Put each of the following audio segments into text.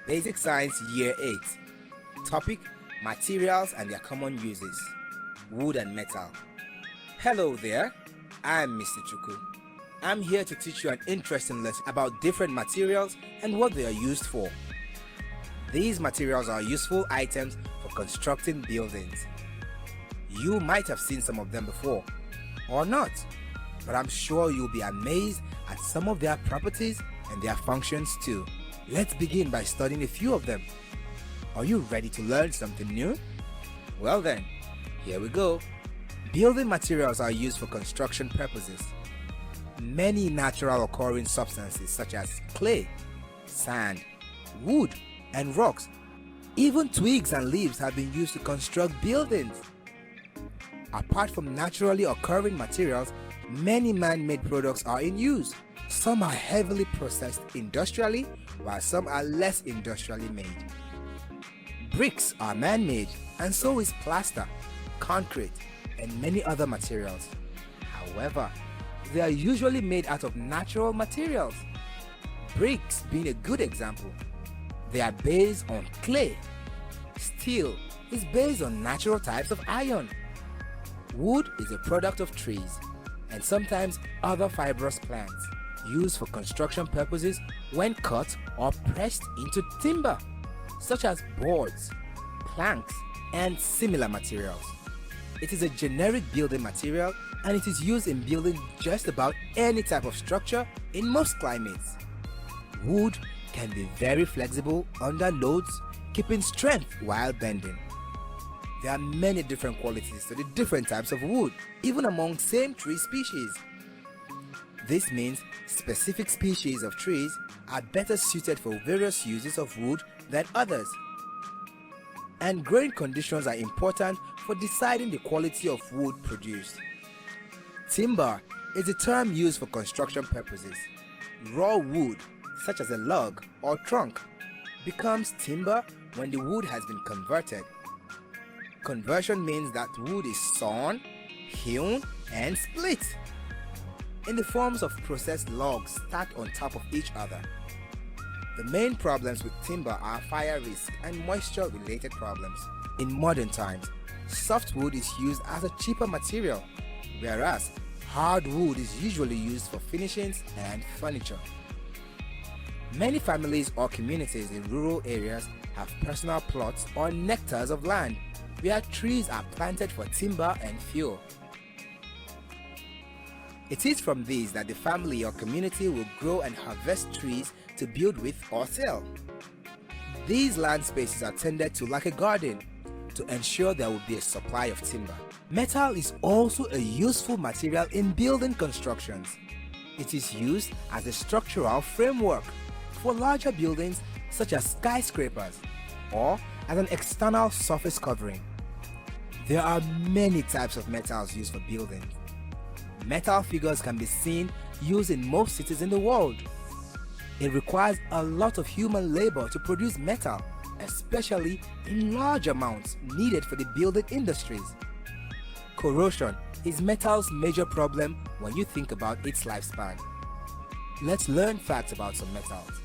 Basic Science Year 8. Topic: Materials and their common uses. Wood and metal. Hello there, I'm Mr. Chuku. I'm here to teach you an interesting lesson about different materials and what they are used for. These materials are useful items for constructing buildings. You might have seen some of them before, or not, but I'm sure you'll be amazed at some of their properties and their functions too. Let's begin by studying a few of them. Are you ready to learn something new? Well then, here we go. Building materials are used for construction purposes. Many natural occurring substances such as clay, sand, wood, and rocks, even twigs and leaves have been used to construct buildings. Apart from naturally occurring materials, many man-made products are in use. Some are heavily processed industrially, while some are less industrially made. Bricks are man-made, and so is plaster, concrete, and many other materials. However, they are usually made out of natural materials. Bricks being a good example. They are based on clay. Steel is based on natural types of iron. Wood is a product of trees and sometimes other fibrous plants used for construction purposes when cut or pressed into timber, such as boards, planks, and similar materials. It is a generic building material and it is used in building just about any type of structure in most climates. Wood can be very flexible under loads, keeping strength while bending. There are many different qualities to the different types of wood, even among same tree species. This means specific species of trees are better suited for various uses of wood than others. And growing conditions are important for deciding the quality of wood produced. Timber is a term used for construction purposes. Raw wood, such as a log or trunk, becomes timber when the wood has been converted. Conversion means that wood is sawn, hewn, and split in the forms of processed logs stacked on top of each other. The main problems with timber are fire risk and moisture-related problems. In modern times, softwood is used as a cheaper material, whereas hardwood is usually used for finishings and furniture. Many families or communities in rural areas have personal plots or hectares of land where trees are planted for timber and fuel. It is from these that the family or community will grow and harvest trees to build with or sell. These land spaces are tended to like a garden to ensure there will be a supply of timber. Metal is also a useful material in building constructions. It is used as a structural framework for larger buildings such as skyscrapers or as an external surface covering. There are many types of metals used for building. Metal figures can be seen used in most cities in the world. It requires a lot of human labor to produce metal, especially in large amounts needed for the building industries. Corrosion is metal's major problem when you think about its lifespan. Let's learn facts about some metals.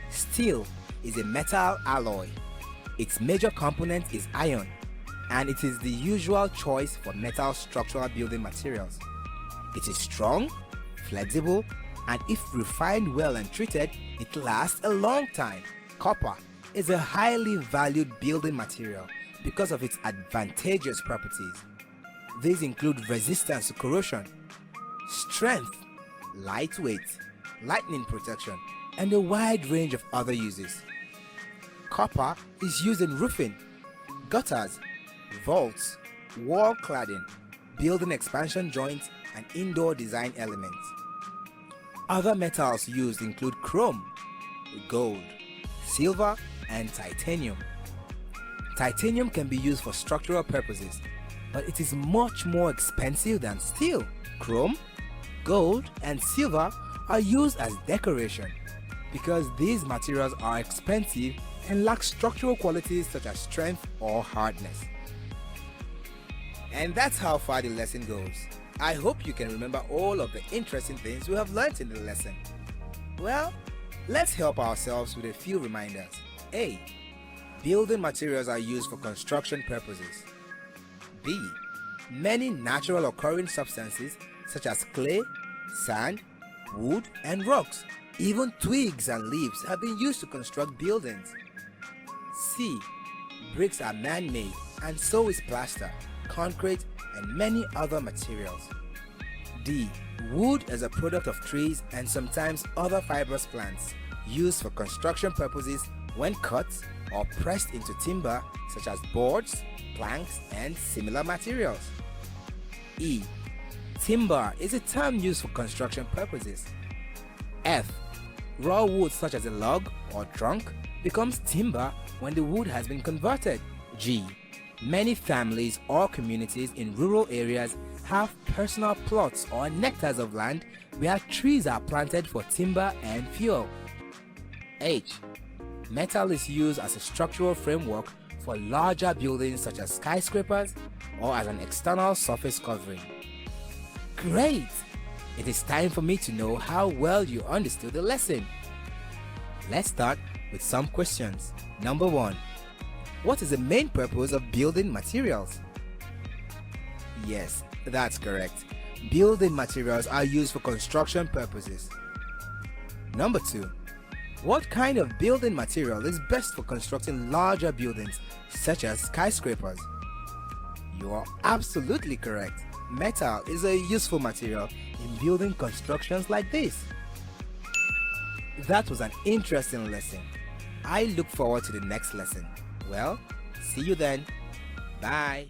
Steel is a metal alloy. Its major component is iron, and it is the usual choice for metal structural building materials. It is strong, flexible, and if refined well and treated, it lasts a long time. Copper is a highly valued building material because of its advantageous properties. These include resistance to corrosion, strength, lightweight, lightning protection, and a wide range of other uses. Copper is used in roofing, gutters, vaults, wall cladding, building expansion joints, and indoor design elements. Other metals used include chrome, gold, silver, and titanium. Titanium can be used for structural purposes, but it is much more expensive than steel. Chrome, gold, and silver are used as decoration because these materials are expensive and lack structural qualities such as strength or hardness. And that's how far the lesson goes. I hope you can remember all of the interesting things we have learned in the lesson. Well, Let's help ourselves with a few reminders. A. Building materials are used for construction purposes. B. Many natural occurring substances such as clay, sand, wood, and rocks, even twigs and leaves have been used to construct buildings. C. Bricks are man-made, and so is plaster, concrete, and many other materials. D. Wood is a product of trees and sometimes other fibrous plants used for construction purposes when cut or pressed into timber such as boards, planks, and similar materials. E. Timber is a term used for construction purposes. F. Raw wood such as a log or trunk becomes timber when the wood has been converted. G. Many families or communities in rural areas have personal plots or hectares of land where trees are planted for timber and fuel. H. Metal is used as a structural framework for larger buildings such as skyscrapers or as an external surface covering. Great! It is time for me to know how well you understood the lesson. Let's start with some questions. Number 1. What is the main purpose of building materials? Yes, that's correct. Building materials are used for construction purposes. Number 2. What kind of building material is best for constructing larger buildings such as skyscrapers? You are absolutely correct. Metal is a useful material in building constructions like this. That was an interesting lesson. I look forward to the next lesson. Well, see you then. Bye.